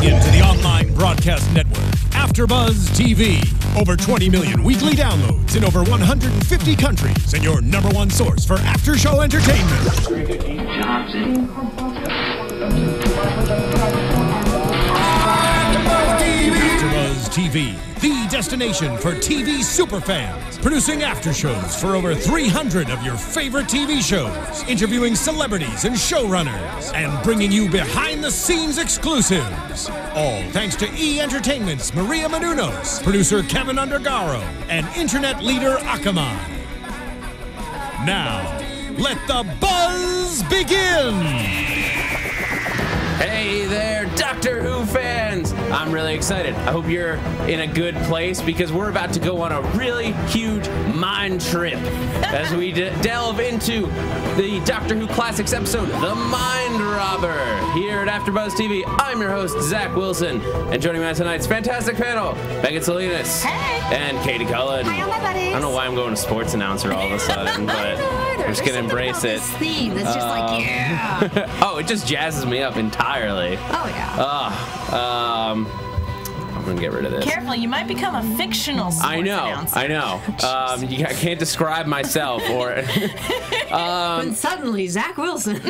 Tuning in to the online broadcast network, AFTERBUZZ TV. Over 20 million weekly downloads in over 150 countries, and your #1 source for after-show entertainment. AFTERBUZZ TV, the destination for TV superfans. Producing aftershows for over 300 of your favorite TV shows. Interviewing celebrities and showrunners. And bringing you behind-the-scenes exclusives. All thanks to E! Entertainment's Maria Menounos, producer Kevin Undergaro, and internet leader Akamai. Now, let the buzz begin! Hey there, Doctor Who fans! I'm really excited. I hope you're in a good place because we're about to go on a really huge mind trip as we delve into the Doctor Who Classics episode, The Mind Robber. Here at AfterBuzz TV, I'm your host, Zach Wilson, and joining me on tonight's fantastic panel, Megan Salinas, and Katie Cullen. Hi, all my buddies. I don't know why I'm going to sports announcer all of a sudden, but I'm just gonna embrace it. This theme that's just like, yeah. Oh, it just jazzes me up entirely. Oh yeah. I'm gonna get rid of this. Careful, you might become a fictional sports announcer. I know. I can't describe myself or. But suddenly, Zach Wilson.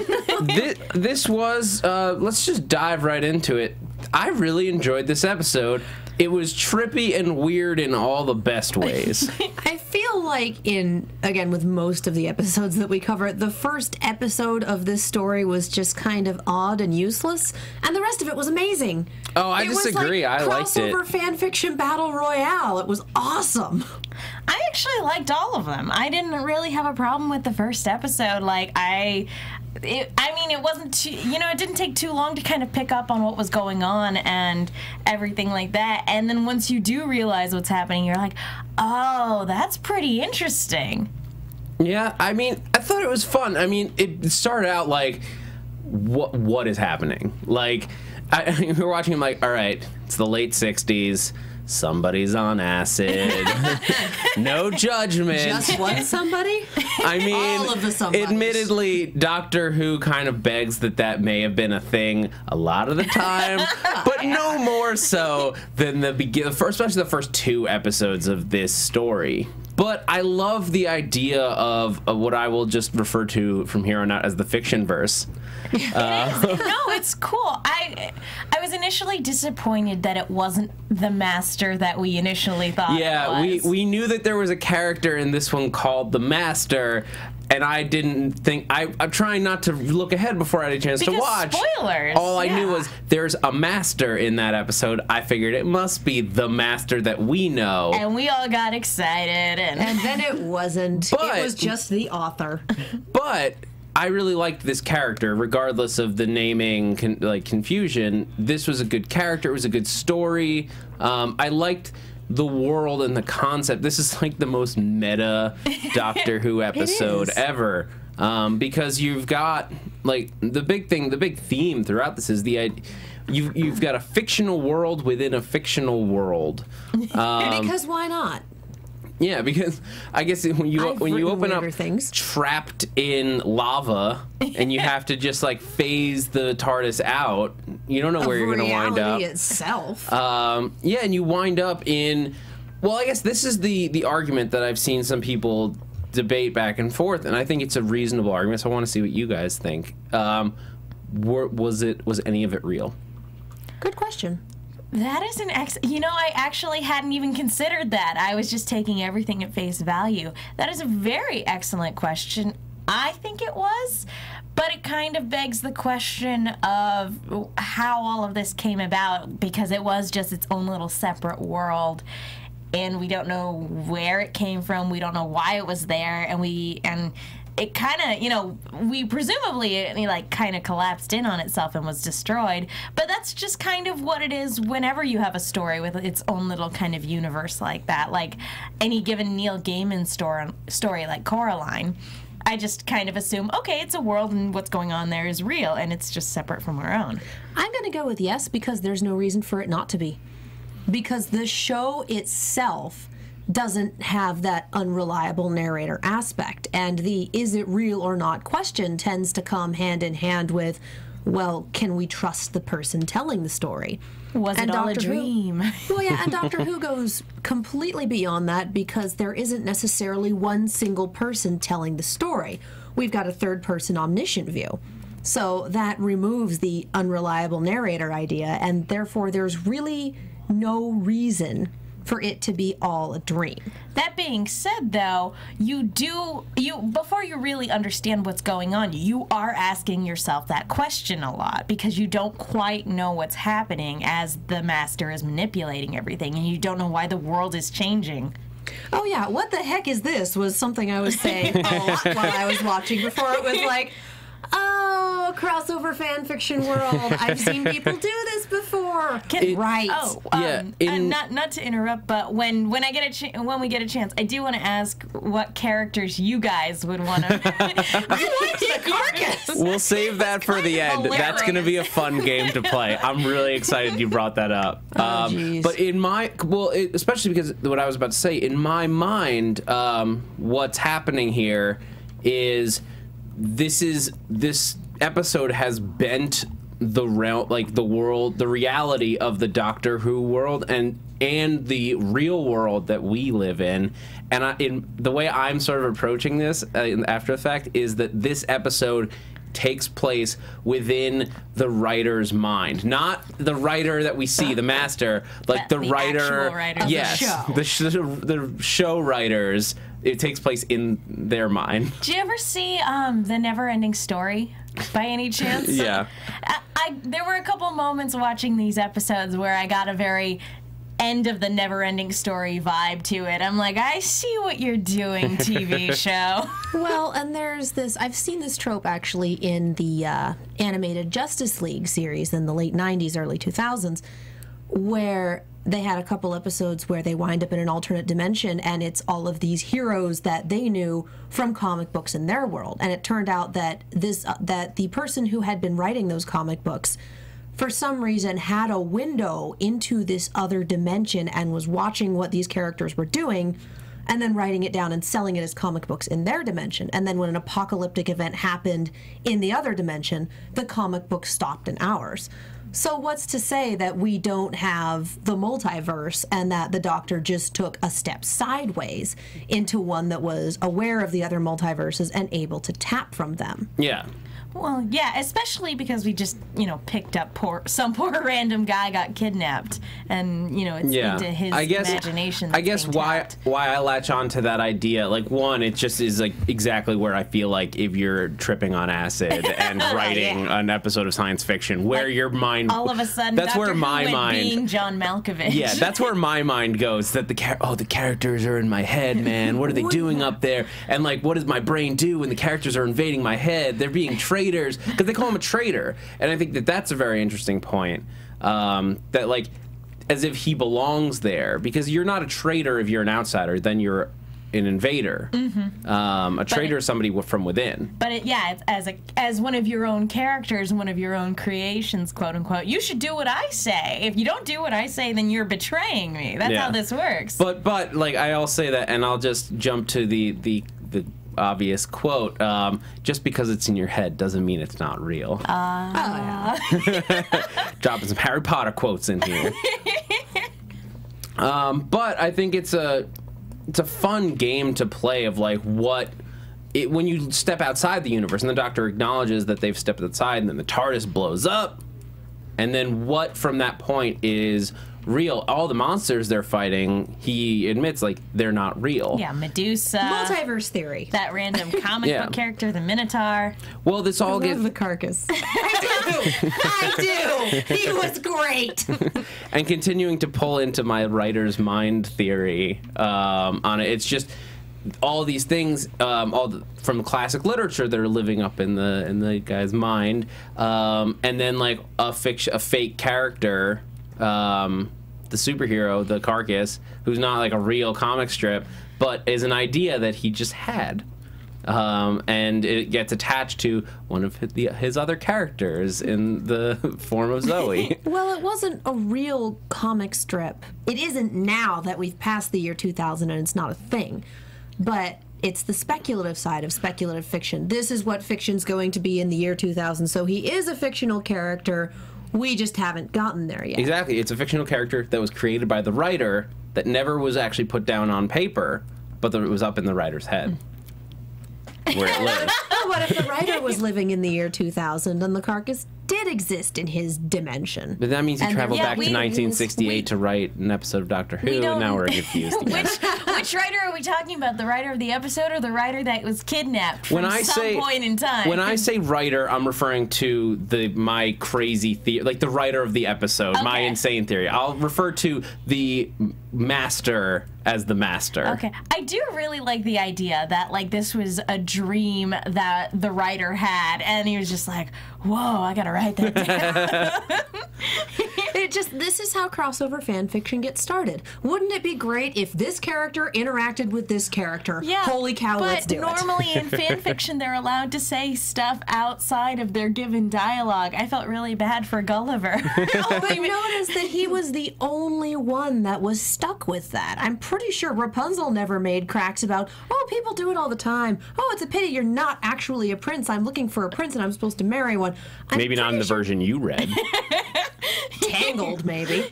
this was. Let's just dive right into it. I really enjoyed this episode. It was trippy and weird in all the best ways. I feel like again, with most of the episodes that we cover, the first episode of this story was just kind of odd and useless, and the rest of it was amazing. Oh, I disagree. I liked it. Crossover fan fiction battle royale. It was awesome. I actually liked all of them. I didn't really have a problem with the first episode. Like, I mean, it wasn't too, it didn't take too long to kind of pick up on what was going on and everything like that. And then once you do realize what's happening, you're like, oh, that's pretty interesting. Yeah, I mean, I thought it was fun. I mean, it started out like, what is happening? Like, we were watching, I'm like, all right, it's the late 60s. Somebody's on acid. No judgment. Just one somebody? I mean, all of the somebodies. Admittedly, Doctor Who kind of begs that may have been a thing a lot of the time, but no more so than especially the first 2 episodes of this story. But I love the idea of what I will just refer to from here on out as the fiction verse. No, it's cool. I was initially disappointed that it wasn't the Master that we initially thought it was. we knew that there was a character in this one called the Master, and I didn't think I'm trying not to look ahead before I had a chance to watch. Spoilers. All I knew was there's a Master in that episode. I figured it must be the Master that we know. And we all got excited, and then it wasn't. It was just the author. But I really liked this character, regardless of the naming confusion. This was a good character. It was a good story. I liked the world and the concept. This is like the most meta Doctor Who episode ever, because you've got like the big theme throughout this is you've got a fictional world within a fictional world. Because why not? Yeah, because I guess when you open up trapped in lava and you have to just like phase the TARDIS out, you don't know where you're going to wind up. Itself. Yeah, and you wind up in. Well, I guess this is the argument that I've seen some people debate back and forth, and I think it's a reasonable argument. So I want to see what you guys think. Was any of it real? Good question. That is an I actually hadn't even considered that. I was just taking everything at face value. That is a very excellent question. I think it was, but it kind of begs the question of how all of this came about, because it was just its own little separate world, and we don't know where it came from. We don't know why it was there, and it kind of, we presumably like kind of collapsed in on itself and was destroyed, but that's just kind of what it is whenever you have a story with its own little kind of universe like that. Like any given Neil Gaiman story like Coraline, I just kind of assume, okay, it's a world and what's going on there is real, and it's just separate from our own. I'm going to go with yes, because there's no reason for it not to be. Because the show itself doesn't have that unreliable narrator aspect, and the is it real or not question tends to come hand in hand with well, can we trust the person telling the story? Was it all a Doctor Who- dream? Well, yeah, and Doctor Who goes completely beyond that because there isn't necessarily one single person telling the story. We've got a third-person omniscient view. So that removes the unreliable narrator idea, and therefore there's really no reason for it to be all a dream. That being said, though, before you really understand what's going on, you are asking yourself that question a lot because you don't quite know what's happening as the master is manipulating everything, and you don't know why the world is changing. Oh yeah, what the heck is this? Was something I was saying a lot while I was watching before. It was like, oh, crossover fan fiction world. I've seen people do this before. Right. Oh, Yeah, not to interrupt, but when we get a chance, I do want to ask what characters you guys would want to. I like the carcass. We'll save that for the end. That's going to be a fun game to play. I'm really excited you brought that up. Jeez. But in my, especially because what I was about to say, in my mind, what's happening here is this episode has bent the realm, like the world, the reality of the Doctor Who world and the real world that we live in. And in the way I'm sort of approaching this after the fact is that this episode takes place within the writer's mind, not the writer that we see, the master, like the writer, actual writer of yes, the show. the show writers. It takes place in their mind. Do you ever see The Never-Ending Story, by any chance? Yeah. There were a couple moments watching these episodes where I got a very end of the Never-Ending Story vibe to it. I'm like, I see what you're doing, TV show. Well, and there's this, I've seen this trope actually in the animated Justice League series in the late 90s, early 2000s, where they had a couple episodes where they wind up in an alternate dimension, and it's all of these heroes that they knew from comic books in their world. And it turned out that that the person who had been writing those comic books, for some reason, had a window into this other dimension and was watching what these characters were doing, and then writing it down and selling it as comic books in their dimension. And then when an apocalyptic event happened in the other dimension, the comic book stopped in ours. So what's to say that we don't have the multiverse and that the Doctor just took a step sideways into one that was aware of the other multiverses and able to tap from them? Yeah. Well, yeah, especially because we just, picked up some poor random guy got kidnapped, and it's into his imagination. I guess why I latch on to that idea, like, one, it just is like exactly where I feel like if you're tripping on acid and writing an episode of science fiction, where your mind all of a sudden that's Dr. where Who my went mind being John Malkovich. Yeah, that's where my mind goes. That the characters are in my head, man. What are they doing up there? And like, what does my brain do when the characters are invading my head? They're being traitors because they call him a traitor, and I think that that's a very interesting point. That like, as if he belongs there, because you're not a traitor if you're an outsider. Then you're an invader. Mm-hmm. A traitor is somebody from within. But it's as one of your own characters, one of your own creations, quote unquote. You should do what I say. If you don't do what I say, then you're betraying me. That's how this works. But like, I'll say that, and I'll just jump to the obvious quote, just because it's in your head doesn't mean it's not real. Dropping some Harry Potter quotes in here. But I think it's a fun game to play of like when you step outside the universe, and the Doctor acknowledges that they've stepped outside, and then the TARDIS blows up, and then what from that point is real. All the monsters they're fighting, he admits, like, they're not real. Yeah, Medusa. Multiverse theory. That random comic book character, the Minotaur. Well, this all gets... the carcass. I do! He was great! And continuing to pull into my writer's mind theory on it, it's just all these things, from classic literature that are living up in the guy's mind, and then, like, a fake character... the superhero, the carcass, who's not like a real comic strip, but is an idea that he just had. And it gets attached to one of his other characters in the form of Zoe. Well, it wasn't a real comic strip. It isn't now that we've passed the year 2000 and it's not a thing. But it's the speculative side of speculative fiction. This is what fiction's going to be in the year 2000. So he is a fictional character. We just haven't gotten there yet. Exactly. It's a fictional character that was created by the writer that never was actually put down on paper, but it was up in the writer's head where it lives. What if the writer was living in the year 2000 and the carcass did exist in his dimension? But that means he And traveled there- back to we- 1968 to write an episode of Doctor Who, and now we're confused again. Which writer are we talking about? The writer of the episode or the writer that was kidnapped from some point in time? When I say writer, I'm referring to my crazy theory, like the writer of the episode, my insane theory. I'll refer to the master as the master. Okay. I do really like the idea that, like, this was a dream that the writer had, and he was just like, whoa, I gotta write that down. This is how crossover fan fiction gets started. Wouldn't it be great if this character interacted with this character? Yeah, Holy cow, let's do it. But normally in fan fiction, they're allowed to say stuff outside of their given dialogue. I felt really bad for Gulliver. But notice that he was the only one that was stuck with that. I'm pretty sure Rapunzel never made cracks about, oh, people do it all the time. Oh, it's a pity you're not actually a prince. I'm looking for a prince and I'm supposed to marry one. Maybe not in the version you read. Tangled, maybe.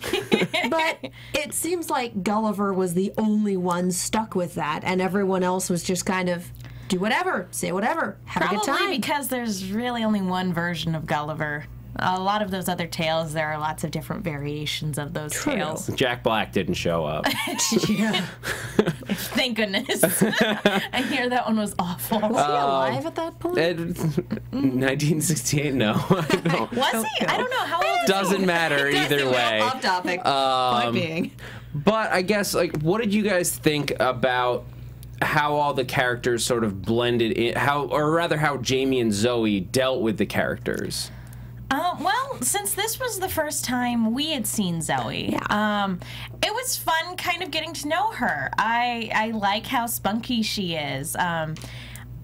But it seems like Gulliver was the only one stuck with that, and everyone else was just kind of do whatever, say whatever, have a good time. Probably because there's really only one version of Gulliver. A lot of those other tales, there are lots of different variations of those tales. Jack Black didn't show up. Yeah. Thank goodness. I hear that one was awful. Was he alive at that point? 1968, no. I don't. Was he? I don't know. How old is Doesn't matter either way. Off topic. Point being. But I guess, like, what did you guys think about how all the characters sort of blended in, how Jamie and Zoe dealt with the characters? Well, since this was the first time we had seen Zoe, it was fun kind of getting to know her. I like how spunky she is.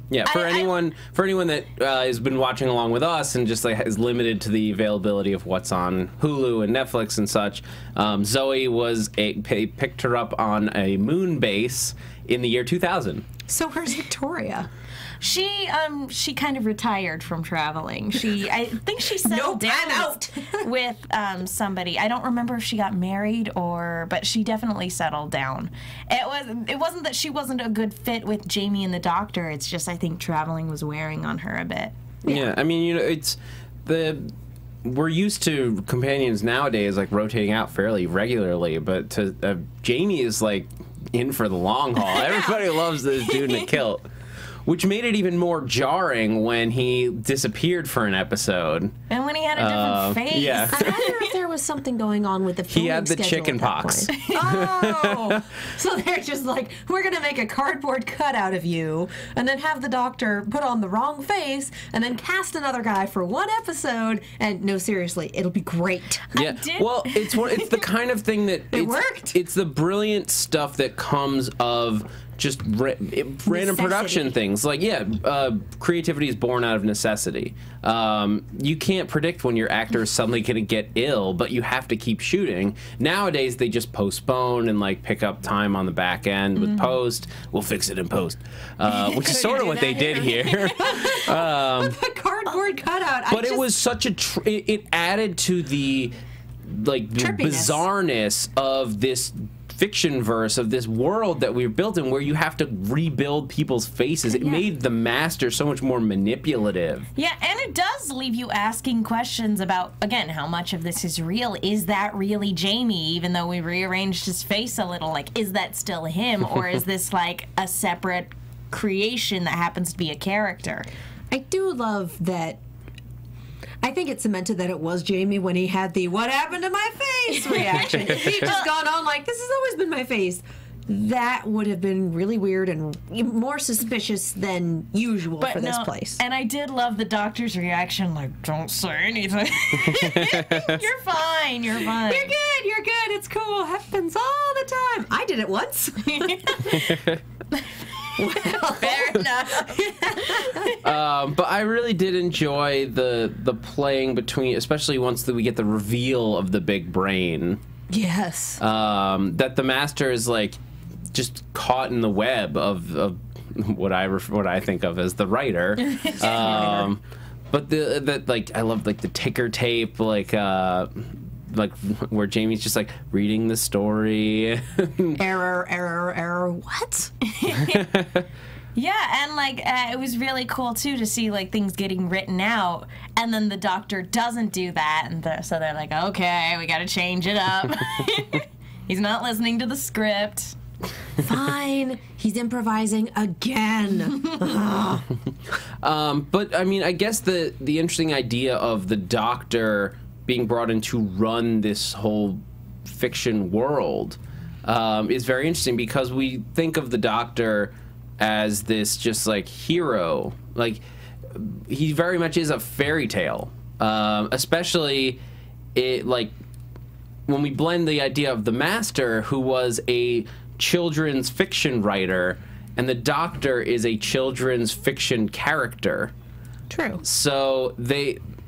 Yeah, for anyone that has been watching along with us and just like is limited to the availability of what's on Hulu and Netflix and such, Zoe was picked her up on a moon base in the year 2000. So where's Victoria? She kind of retired from traveling. I think she settled down with somebody. I don't remember if she got married but she definitely settled down. It wasn't that she wasn't a good fit with Jamie and the Doctor. It's just I think traveling was wearing on her a bit. Yeah, I mean, you know, we're used to companions nowadays like rotating out fairly regularly, but Jamie is like in for the long haul. Everybody loves this dude in a kilt. Which made it even more jarring when he disappeared for an episode. And when he had a different face. Yeah. I wonder if there was something going on with the filming He had the schedule chicken at that pox. point. Oh! So they're just like, we're going to make a cardboard cutout of you, and then have the Doctor put on the wrong face, and then cast another guy for one episode, and no, seriously, it'll be great. Yeah. Well, it's the kind of thing that... It worked. It's the brilliant stuff that comes of just random production things. Like, creativity is born out of necessity. You can't predict when your actor is suddenly going to get ill, but you have to keep shooting. Nowadays, they just postpone and, like, pick up time on the back end with post. We'll fix it in post. Which is sort of what they did here. The cardboard cutout. But it was such a... it added to the bizarreness of this fiction verse, of this world that we've built in, where you have to rebuild people's faces. It made the master so much more manipulative. Yeah, and it does leave you asking questions about, again, how much of this is real. Is that really Jamie, even though we rearranged his face a little? Like, is that still him, or is this like a separate creation that happens to be a character? I do love that. I think it cemented that it was Jamie when he had the "what happened to my face" reaction. If he'd just gone on like, "this has always been my face," that would have been really weird and more suspicious than usual for this place. And I did love the Doctor's reaction, like, "Don't say anything. You're fine. You're fine. You're good. You're good. It's cool. Happens all the time. I did it once." Well, fair enough. But I really did enjoy the playing between, especially once we get the reveal of the big brain. Yes. That the master is like just caught in the web of what I think of as the writer. But like I love like the ticker tape, like where Jamie's just like reading the story. Error. What? Yeah, and like it was really cool too to see like things getting written out, and then the Doctor doesn't do that, and so they're like, okay, we got to change it up. He's not listening to the script. Fine, he's improvising again. But I mean, I guess the interesting idea of the Doctor being brought in to run this whole fiction world is very interesting, because we think of the Doctor as this just like hero. Like, he very much is a fairy tale, especially like when we blend the idea of the Master, who was a children's fiction writer, and the Doctor is a children's fiction character. True. So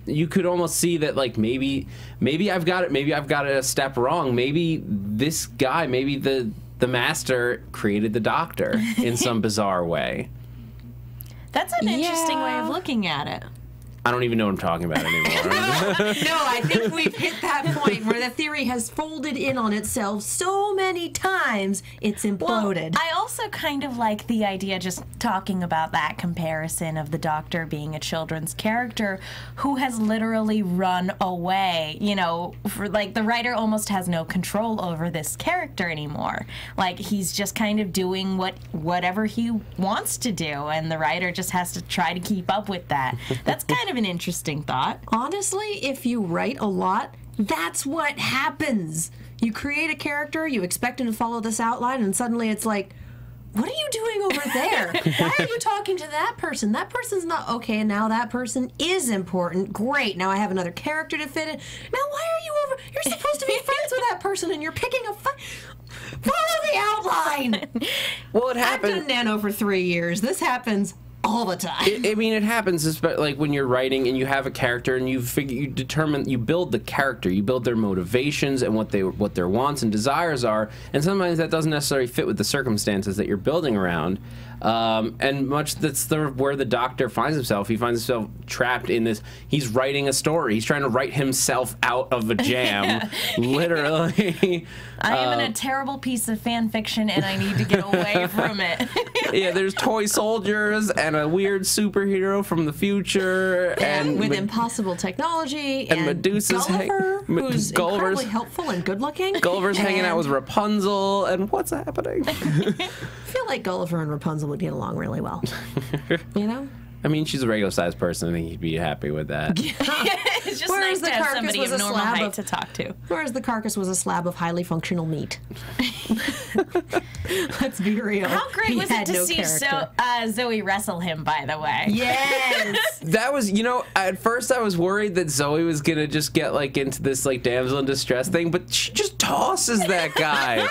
you could almost see that, like, maybe I've got it a step wrong. Maybe this guy, maybe the Master created the Doctor in some bizarre way. That's an interesting way of looking at it. I don't even know what I'm talking about anymore. No, I think we've hit that point where the theory has folded in on itself so many times, it's imploded. Well, I also kind of like the idea, just talking about that comparison of the Doctor being a children's character who has literally run away. You know, like the writer almost has no control over this character anymore. Like, he's just kind of doing whatever he wants to do, and the writer just has to try to keep up with that. That's kind of an interesting thought. Honestly, if you write a lot, that's what happens. You create a character, you expect him to follow this outline, and suddenly it's like, what are you doing over there? Why are you talking to that person? That person's not okay, and now that person is important. Great, now I have another character to fit in. Now why are you over? You're supposed to be friends with that person, and you're picking a fight. Follow the outline. Well, it happened. I've done Nano for 3 years. This happens all the time. I mean, it happens, like when you're writing and you have a character and you build the character, you build their motivations and what their wants and desires are, and sometimes that doesn't necessarily fit with the circumstances that you're building around. And that's where the Doctor finds himself. He finds himself trapped in this. He's writing a story. He's trying to write himself out of a jam, literally. I am in a terrible piece of fan fiction, and I need to get away from it. Yeah, there's toy soldiers and a weird superhero from the future, and with impossible technology, and Medusa's Gulliver, who's incredibly helpful and good-looking. Gulliver's hanging out with Rapunzel, and what's happening? I feel like Gulliver and Rapunzel would get along really well. You know? I mean, she's a regular-sized person. I think he'd be happy with that. It's just nice to have somebody of normal height to talk to. Whereas the carcass was a slab of highly functional meat. Let's be real. How great was it to see Zoe wrestle him, by the way? Yes! That was, you know, at first I was worried that Zoe was going to just get, like, into this, like, damsel in distress thing, but she just tosses that guy.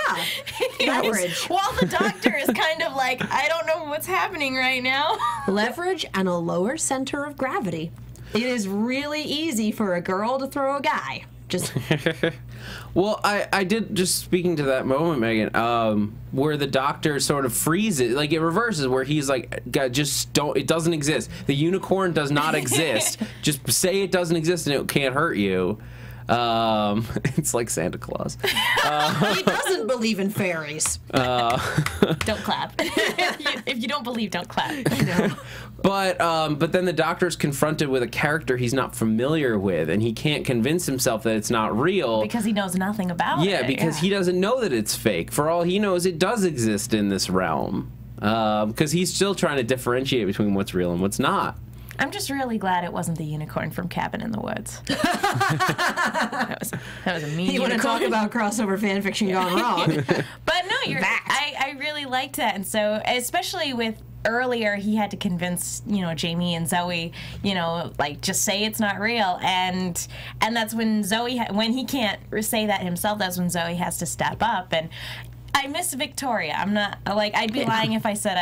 Yeah. Leverage. While the Doctor is kind of like, I don't know what's happening right now. Leverage and a lower center of gravity. It is really easy for a girl to throw a guy. Just. Well, I did, just speaking to that moment, Megan, where the Doctor sort of freezes, like it reverses, where he's like, God, just don't, it doesn't exist. The unicorn does not exist. Just say it doesn't exist and it can't hurt you. It's like Santa Claus. He doesn't believe in fairies. Don't clap. If you don't believe, don't clap. I know. But then the Doctor's confronted with a character he's not familiar with, and he can't convince himself that it's not real. Because he knows nothing about it. Yeah, because he doesn't know that it's fake. For all he knows, it does exist in this realm. Because he's still trying to differentiate between what's real and what's not. I'm just really glad it wasn't the unicorn from Cabin in the Woods. that was a mean. You want to talk about crossover fan fiction gone wrong? But no, I really liked that, and so especially with earlier, he had to convince Jamie and Zoe, like just say it's not real, and that's when Zoe, when he can't say that himself, that's when Zoe has to step up. And I miss Victoria. I'm not, like, I'd be lying if I said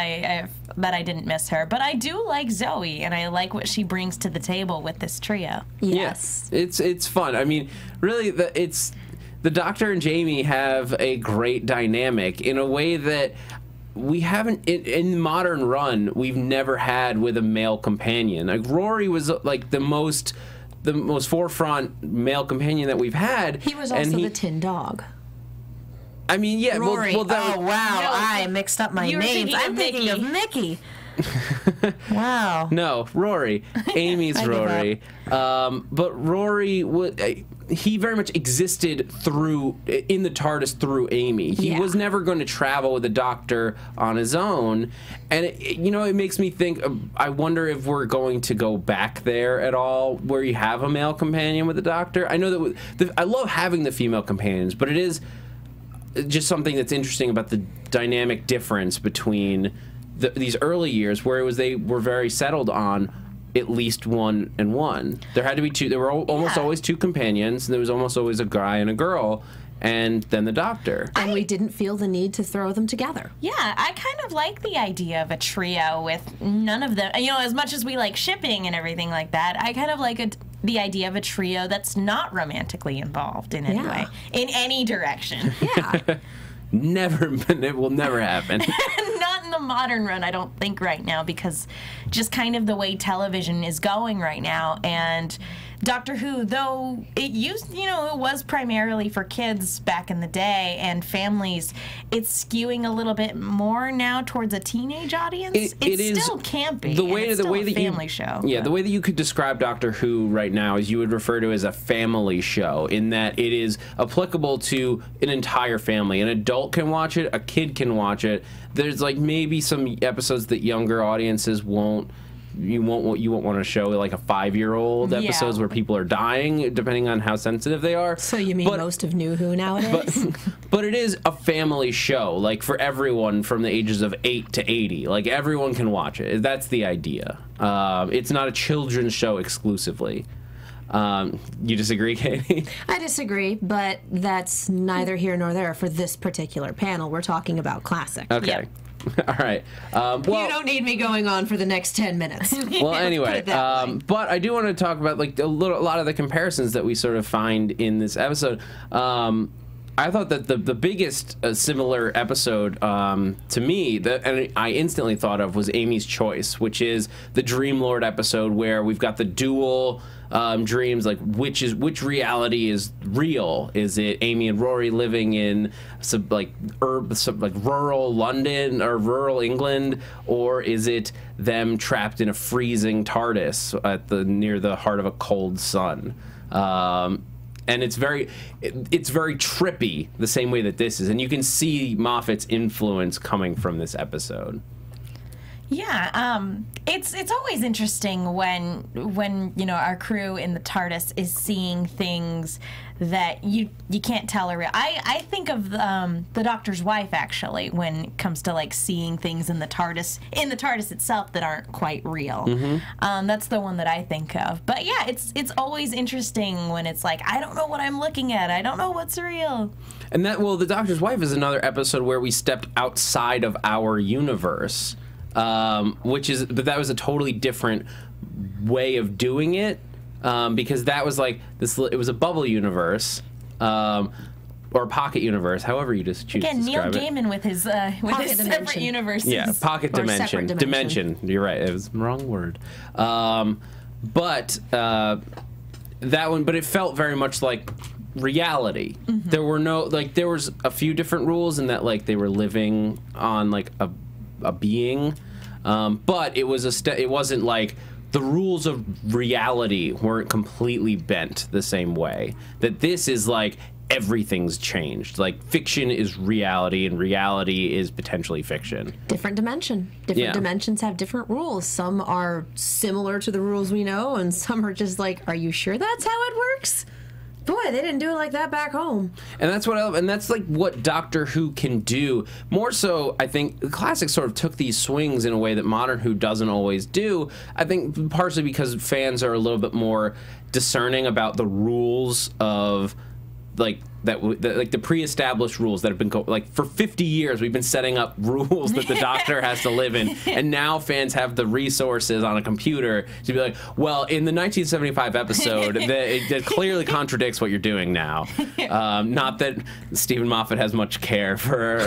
that I didn't miss her. But I do like Zoe, and I like what she brings to the table with this trio. Yes. Yeah, it's fun. I mean, really, the Doctor and Jamie have a great dynamic in a way that we haven't in modern run. We've never had with a male companion. Like Rory was like the most forefront male companion that we've had. He was also the tin dog. I mean, yeah. Rory. Well, oh wow! No, I mixed up my names. I'm thinking of Mickey. Wow. No, Rory. Amy's Rory. But Rory he very much existed in the TARDIS through Amy. He was never going to travel with the Doctor on his own, and it makes me think. I wonder if we're going to go back there at all, where you have a male companion with the Doctor. I know that I love having the female companions, but it is just something that's interesting about the dynamic difference between these early years, where they were very settled on at least one and one. There had to be two. There were almost always two companions, and there was almost always a guy and a girl, and then the Doctor. And we didn't feel the need to throw them together. Yeah, I kind of like the idea of a trio with none of them. As much as we like shipping and everything like that, I kind of like the idea of a trio that's not romantically involved in any way, in any direction. Yeah. Never, it will never happen. Not in the modern run, I don't think, right now, because just kind of the way television is going right now. And Doctor Who, though it it was primarily for kids back in the day and families, it's skewing a little bit more now towards a teenage audience. It's still campy. The way that family show. Yeah, the way that you could describe Doctor Who right now is you would refer to it as a family show, in that it is applicable to an entire family. An adult can watch it, a kid can watch it. There's like maybe some episodes that younger audiences won't want to show, like a 5-year-old episodes where people are dying, depending on how sensitive they are. So you mean most of New Who nowadays? But it is a family show, like for everyone from the ages of 8 to 80. Like everyone can watch it. That's the idea. It's not a children's show exclusively. You disagree, Katie? I disagree, but that's neither here nor there for this particular panel. We're talking about classic. Okay. Yep. All right. Well, you don't need me going on for the next 10 minutes. Well, anyway, but I do want to talk about like a lot of the comparisons that we sort of find in this episode. I thought that the biggest similar episode to me and I instantly thought of was Amy's Choice, which is the Dream Lord episode where we've got the dual dreams, like which reality is real? Is it Amy and Rory living in some rural London or rural England, or is it them trapped in a freezing TARDIS near the heart of a cold sun? And it's very trippy, the same way that this is, and you can see Moffat's influence coming from this episode. Yeah, it's always interesting when our crew in the TARDIS is seeing things that you can't tell are real. I think of the Doctor's wife, actually, when it comes to like seeing things in the TARDIS itself that aren't quite real. Mm-hmm. That's the one that I think of. But yeah, it's always interesting when it's like, I don't know what I'm looking at. I don't know what's real. And the Doctor's wife is another episode where we stepped outside of our universe. But that was a totally different way of doing it, because that was like this. It was a bubble universe, or a pocket universe, however you just choose to describe Neil Gaiman with his separate universes. Yeah, pocket dimension. Dimension. You're right. It was the wrong word. But that one. But it felt very much like reality. Mm-hmm. There was a few different rules in that, like they were living on like a being, but it wasn't like the rules of reality weren't completely bent the same way. That this is like everything's changed. Like fiction is reality, and reality is potentially fiction. Different dimension. Different dimensions have different rules. Some are similar to the rules we know, and some are just like, are you sure that's how it works? Boy, they didn't do it like that back home. And that's like what Doctor Who can do. More so, I think the classic sort of took these swings in a way that modern Who doesn't always do. I think partially because fans are a little bit more discerning about the rules of like the pre-established rules that have been like for 50 years we've been setting up rules that the Doctor has to live in, and now fans have the resources on a computer to be like, well, in the 1975 episode it clearly contradicts what you're doing now. Not that Stephen Moffat has much care for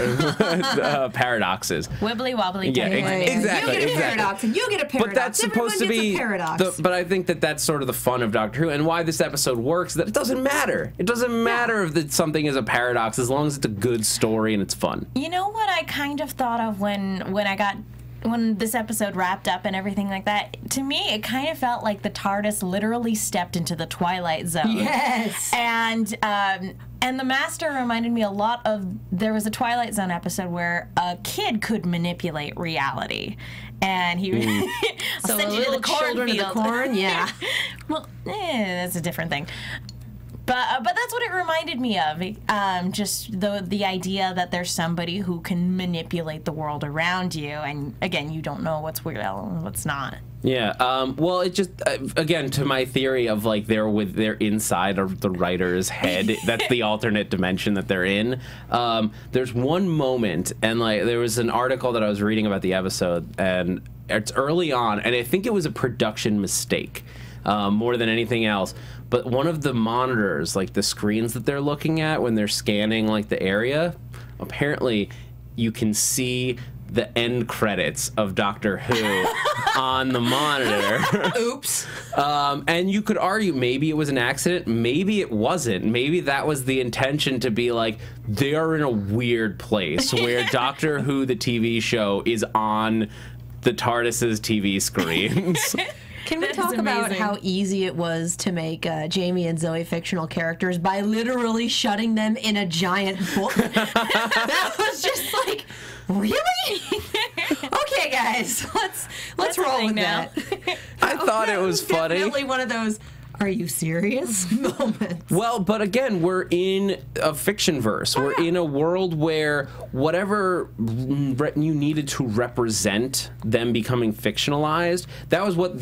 paradoxes. Wibbly wobbly. Yeah, exactly. You get a paradox, and you get a paradox. But that's supposed to be but I think that's sort of the fun of Doctor Who, and why this episode works. That it doesn't matter. It doesn't matter if something is a paradox as long as it's a good story and it's fun. You know what I kind of thought of when this episode wrapped up and everything like that? To me, it kind of felt like the TARDIS literally stepped into the Twilight Zone. Yes. And the Master reminded me a lot of, there was a Twilight Zone episode where a kid could manipulate reality. And he so sent a you to little the children of the cornfield. corn, yeah. Well, that's a different thing. But that's what it reminded me of. Just the idea that there's somebody who can manipulate the world around you, and again, you don't know what's real and what's not. Yeah. Well, it just again to my theory of like they're inside of the writer's head. That's the alternate dimension that they're in. There's one moment, and like there was an article that I was reading about the episode, and it's early on, and I think it was a production mistake more than anything else. But one of the monitors, like the screens that they're looking at when they're scanning like the area, apparently you can see the end credits of Doctor Who on the monitor. Oops. And you could argue maybe it was an accident, maybe it wasn't. Maybe that was the intention, to be like, they are in a weird place where Doctor Who, the TV show, is on the TARDIS's TV screens. Can we talk about how easy it was to make Jamie and Zoe fictional characters by literally shutting them in a giant book? That was just like, really? Okay, guys, let's roll with that. I thought it was funny. Definitely one of those, are you serious moments. Well, but again, we're in a fiction verse. We're in a world where whatever you needed to represent them becoming fictionalized, that was what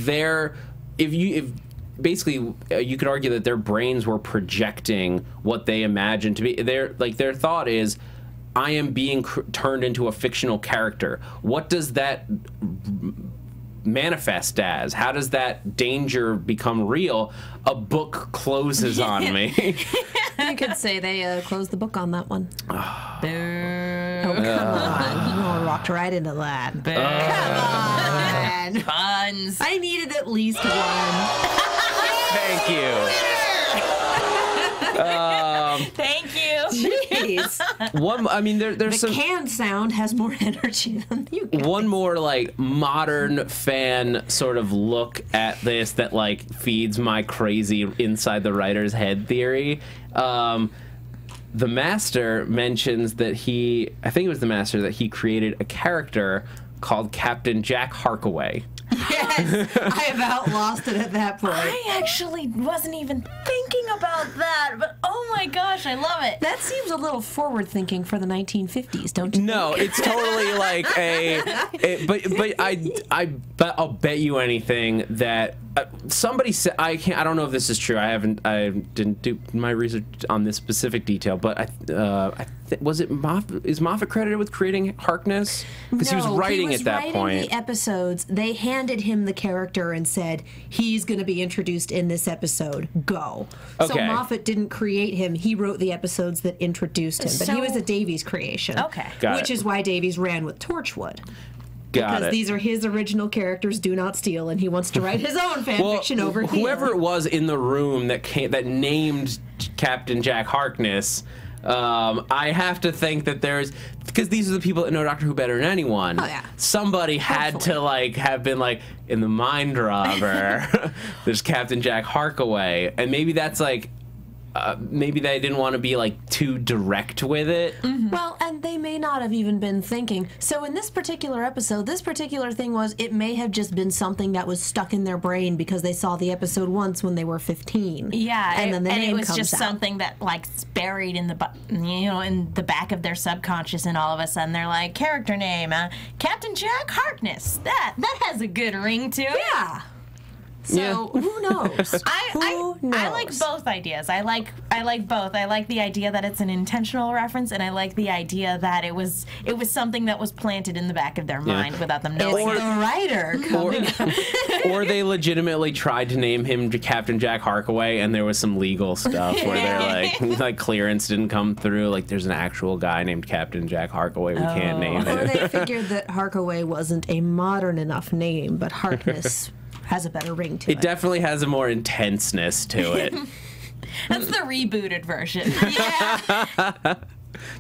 basically you could argue that their brains were projecting what they imagined to be. Their thought is, I am being turned into a fictional character. What does that manifest as? How does that danger become real? A book closes on me. You could say they closed the book on that one. Boo. Oh, come on. You walked right into that. Come on. Puns. I needed at least one. Thank you. Thank you. Jeez. There's the canned sound has more energy than you guys. One more like modern fan sort of look at this that like feeds my crazy inside the writer's head theory. The Master mentions that I think it was the Master, that he created a character called Captain Jack Harkaway. Yes, I about lost it at that point. I actually wasn't even thinking about that, but oh my gosh, I love it. That seems a little forward thinking for the 1950s, don't you? No, think? it's totally like but I'll bet you anything that somebody said, I don't know if this is true. I didn't do my research on this specific detail, but is Moffat credited with creating Harkness? Because he was writing at that point. The episodes, they handed him the character and said, he's going to be introduced in this episode. Go. Okay. So Moffat didn't create him. He wrote the episodes that introduced him. But he was a Davies creation. Okay. Which is why Davies ran with Torchwood. Got because these are his original characers, do not steal, and he wants to write his own fan fiction over here. Whoever it was in the room that named Captain Jack Harkness, I have to think that because these are the people that know Doctor Who better than anyone. Oh, yeah. Somebody had to have been like, in the Mind Robber, there's Captain Jack Harkaway, and maybe that's like. Maybe they didn't want to be like too direct with it. Mm-hmm. Well, and they may not have even been thinking. So in this particular episode, this particular thing it may have just been something that was stuck in their brain because they saw the episode once when they were 15. Yeah, and then the name it was comes just out. Something that like buried in the back of their subconscious, and all of a sudden they're like, character name, Captain Jack Harkness. That has a good ring to it. Yeah. So who knows? I like both ideas. I like both. I like the idea that it's an intentional reference, and I like the idea that it was something that was planted in the back of their mind without them knowing. It's the writer coming up. Or they legitimately tried to name him Captain Jack Harkaway, and there was some legal stuff where they're like clearance didn't come through. Like, there's an actual guy named Captain Jack Harkaway. We can't name Or it. they figured that Harkaway wasn't a modern enough name, but Harkness has a better ring to it. It definitely has a more intenseness to it. That's the rebooted version. Yeah.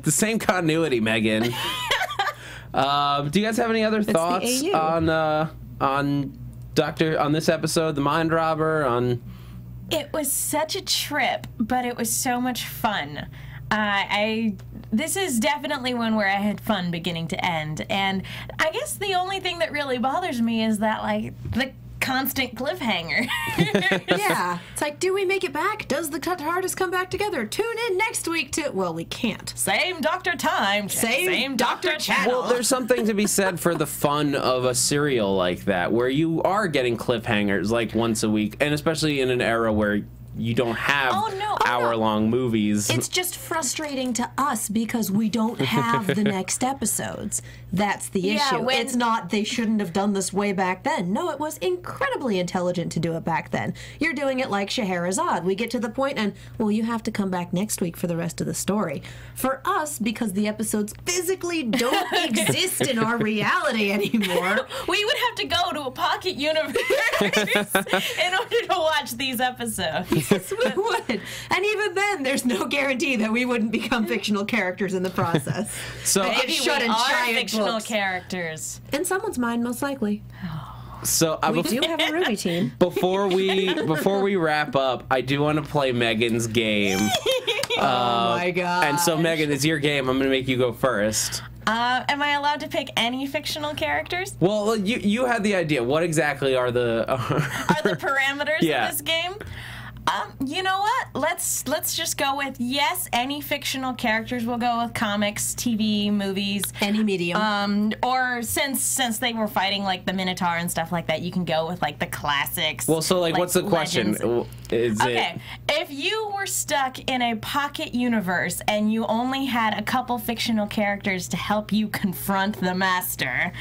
The same continuity, Megan. Do you guys have any other thoughts on this episode, The Mind Robber? It was such a trip, but it was so much fun. This is definitely one where I had fun beginning to end, and I guess the only thing that really bothers me is that, like, the constant cliffhanger. Yeah. It's like, do we make it back? Does the TARDIS come back together? Tune in next week to... Well, we can't. Same Doctor Time. Same Doctor Channel. Well, there's something to be said for the fun of a serial like that, where you are getting cliffhangers like once a week, and especially in an era where you don't have hour-long movies. It's just frustrating to us because we don't have the next episodes. That's the issue. It's not they shouldn't have done this way back then. No, it was incredibly intelligent to do it back then. You're doing it like Scheherazade. We get to the point and, well, you have to come back next week for the rest of the story. For us, because the episodes physically don't exist in our reality anymore, we would have to go to a pocket universe in order to watch these episodes. Yes, we would. And even then, there's no guarantee that we wouldn't become fictional characters in the process. So maybe we are fictional characters. In someone's mind, most likely. So we do have a Ruby team. Before we wrap up, I do want to play Megan's game. Oh my god! And so, Megan, it's your game. I'm going to make you go first. Am I allowed to pick any fictional characters? Well, you had the idea. What exactly are the parameters of this game? You know what? Let's just go with yes. Any fictional characters. We'll go with comics, TV, movies, any medium. Or since they were fighting like the Minotaur and stuff like that, you can go with like the classics. Well, so like what's the question? Okay, if you were stuck in a pocket universe and you only had a couple fictional characters to help you confront the Master,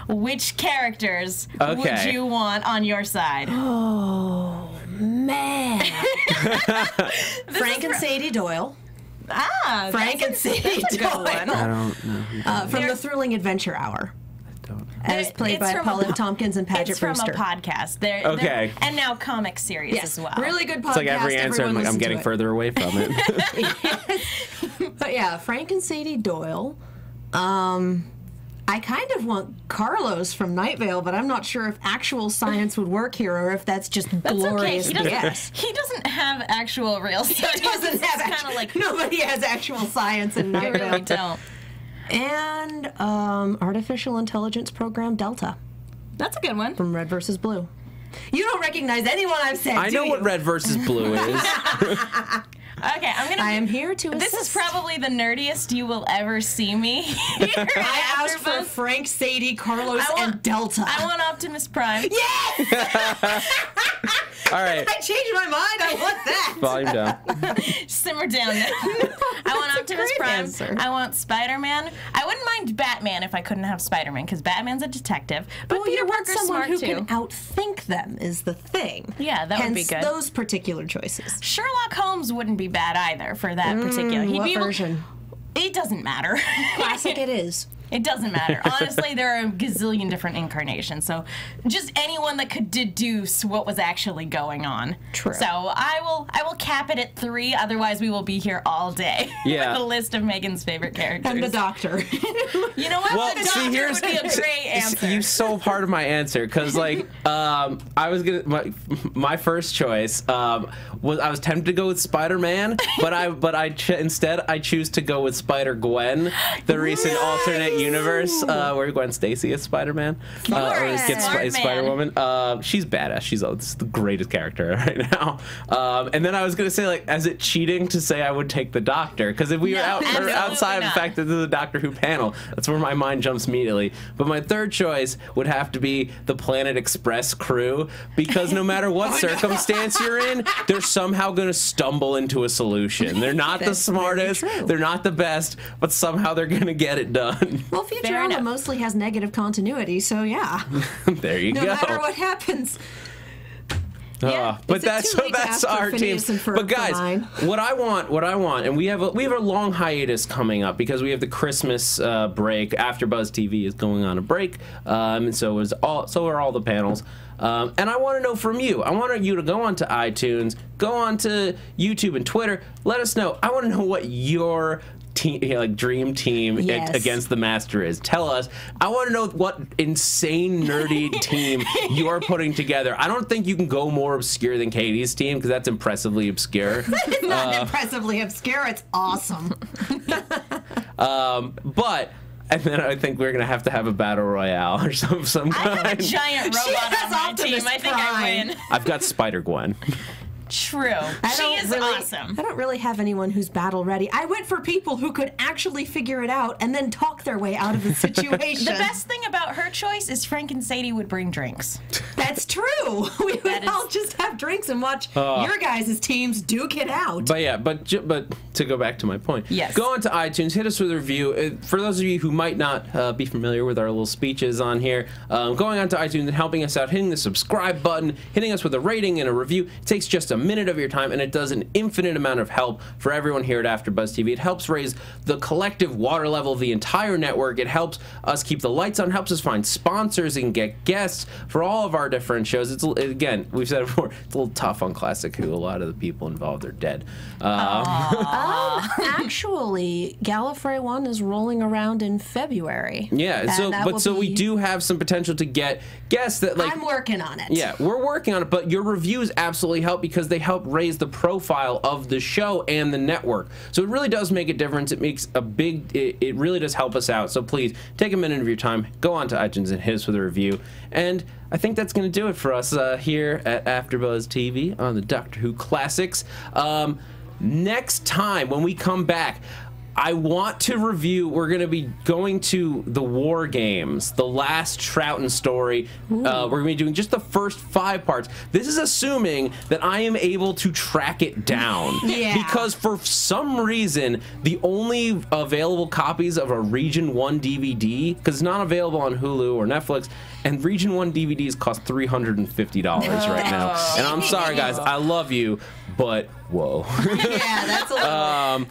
which characters would you want on your side? Oh man. Frank and Sadie Doyle. Frank and Sadie Doyle. I don't know. From the Thrilling Adventure Hour. As played by Paul F. Tompkins and Paget Brewster. It's from a podcast. And now comic series as well. Really good podcast. It's like every answer, I'm getting further away from it. But yeah, Frank and Sadie Doyle. I kind of want Carlos from Night Vale, but I'm not sure if actual science would work here or if that's just glorious BS. He doesn't have actual real science. He doesn't have kind of like nobody has actual science in Night Vale. They really don't. And Artificial Intelligence Program Delta. That's a good one. From Red vs. Blue. You don't recognize anyone I've said, I know what Red vs. Blue is. Okay, I am here to assist. This is probably the nerdiest you will ever see me. I asked for Frank, Sadie, Carlos, and Delta. I want Optimus Prime. Yes! All right. I changed my mind. I want that. Volume down. Simmer down now. I want Optimus Prime. Answer. I want Spider-Man. I wouldn't mind Batman if I couldn't have Spider-Man, because Batman's a detective. But Peter Parker's someone smart who can outthink them is the thing. Yeah, that would be good. Those particular choices. Sherlock Holmes wouldn't be bad either for that particular. What version? It doesn't matter. Classic it is. It doesn't matter. Honestly, there are a gazillion different incarnations, so just anyone that could deduce what was actually going on. True. So I will cap it at 3. Otherwise, we will be here all day with a list of Megan's favorite characters. And the Doctor. You know what? Well, the Doctor would be a great answer. You stole part of my answer because, like, I was gonna my first choice was I was tempted to go with Spider-Man, but instead I choose to go with Spider-Gwen, the recent alternate universe where Gwen Stacy is Spider-Man, or gets Spider-Woman. She's badass. She's this is the greatest character right now. And then I was gonna say, like, is it cheating to say I would take the Doctor? Because if we were outside of the fact that this is a Doctor Who panel, that's where my mind jumps immediately. But my third choice would have to be the Planet Express crew, because no matter what circumstance you're in, they're somehow going to stumble into a solution. They're not the smartest, they're not the best, but somehow they're going to get it done. Well, Futurama mostly has negative continuity, so yeah. There you go. No matter what happens. But that's our team. But guys, what I want, and we have a long hiatus coming up because we have the Christmas break. AfterBuzz TV is going on a break, and so are all the panels. And I want to know from you. I want you to go onto iTunes, go onto YouTube and Twitter. Let us know. I want to know what your dream team against the Master is. Tell us. I want to know what insane nerdy team you are putting together. I don't think you can go more obscure than Katie's team, because that's impressively obscure. It's not impressively obscure. It's awesome. And then I think we're gonna have to have a battle royale or some kind. I have a giant robot on my team. I think I win. I've got Spider-Gwen. True. She is awesome. I don't really have anyone who's battle ready. I went for people who could actually figure it out and then talk their way out of the situation. The best thing about her choice is Frank and Sadie would bring drinks. That's true. We would all just have drinks and watch your guys' teams duke it out. But yeah, but to go back to my point, yes. Go onto iTunes, hit us with a review. For those of you who might not be familiar with our little speeches on here, going onto iTunes and helping us out, hitting the subscribe button, hitting us with a rating and a review, it takes just a minute of your time, and it does an infinite amount of help for everyone here at AfterBuzz TV. It helps raise the collective water level of the entire network. It helps us keep the lights on, helps us find sponsors and get guests for all of our different shows. It's, again, we've said it before, it's a little tough on Classic Who. A lot of the people involved are dead. Actually, Gallifrey 1 is rolling around in February. Yeah, so we do have some potential to get guests that, like, I'm working on it. Yeah, we're working on it, but your reviews absolutely help because they help raise the profile of the show and the network. So it really does make a difference. It makes a big, it really does help us out. So please take a minute of your time, go on to iTunes and hit us with a review. And I think that's going to do it for us here at AfterBuzz TV on the Doctor Who Classics. Next time when we come back, I want to review, we're going to be going to the War Games, the last Troughton story. We're going to be doing just the first 5 parts. This is assuming that I am able to track it down. Because for some reason, the only available copies of a Region 1 DVD, because it's not available on Hulu or Netflix, and Region 1 DVDs cost $350 right now. And I'm sorry, guys, I love you, but whoa. Yeah, that's a little,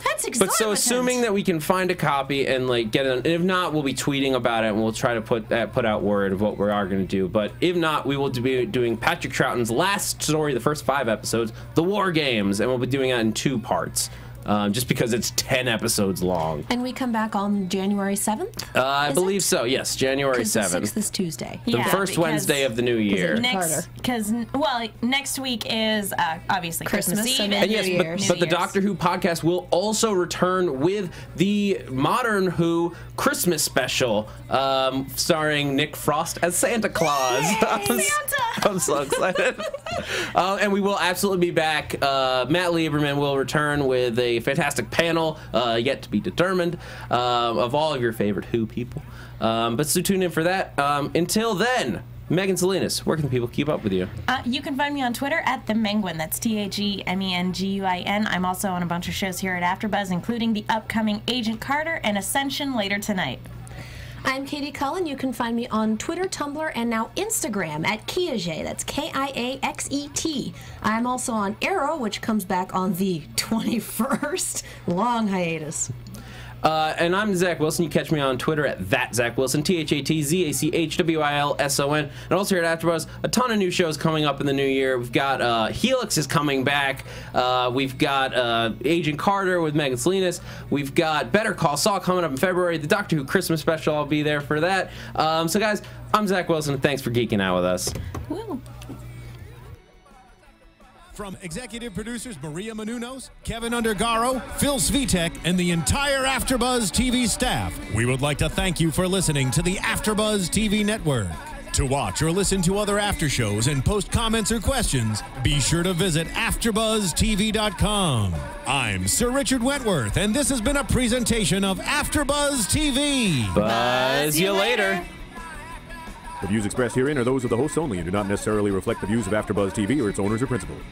that's exorbitant. But so assuming that we can find a copy and like get it, and if not, we'll be tweeting about it and we'll try to put out word of what we are going to do. But if not, we will be doing Patrick Troughton's last story, the first 5 episodes, the War Games, and we'll be doing that in 2 parts. Just because it's 10 episodes long. And we come back on January 7th? I believe so, yes, January 7th. The 6th is Tuesday. The first Wednesday of the new year. Next week is obviously Christmas Eve and yes, New Year's. But the Doctor Who podcast will also return with the Modern Who Christmas special, starring Nick Frost as Santa Claus. I'm so excited. And we will absolutely be back. Matt Lieberman will return with a fantastic panel, yet to be determined, of all of your favorite Who people. But so tune in for that. Until then, Megan Salinas, where can people keep up with you? You can find me on Twitter at TheMenguin. That's TheMenguin. I'm also on a bunch of shows here at AfterBuzz, including the upcoming Agent Carter and Ascension later tonight. I'm Katie Cullen. You can find me on Twitter, Tumblr, and now Instagram at Kiaxet. That's Kiaxet. I'm also on Arrow, which comes back on the 21st. Long hiatus. And I'm Zach Wilson. You catch me on Twitter at @ZachWilson, ThatZachWilson. And also here at AfterBuzz, a ton of new shows coming up in the new year. We've got Helix is coming back. We've got Agent Carter with Megan Salinas. We've got Better Call Saul coming up in February. The Doctor Who Christmas special, I'll be there for that. So guys, I'm Zach Wilson. Thanks for geeking out with us. Woo. From executive producers Maria Menounos, Kevin Undergaro, Phil Svitek, and the entire AfterBuzz TV staff, we would like to thank you for listening to the AfterBuzz TV network. To watch or listen to other after shows and post comments or questions, be sure to visit AfterBuzzTV.com. I'm Sir Richard Wentworth, and this has been a presentation of AfterBuzz TV. Buzz you later. The views expressed herein are those of the hosts only and do not necessarily reflect the views of AfterBuzz TV or its owners or principals.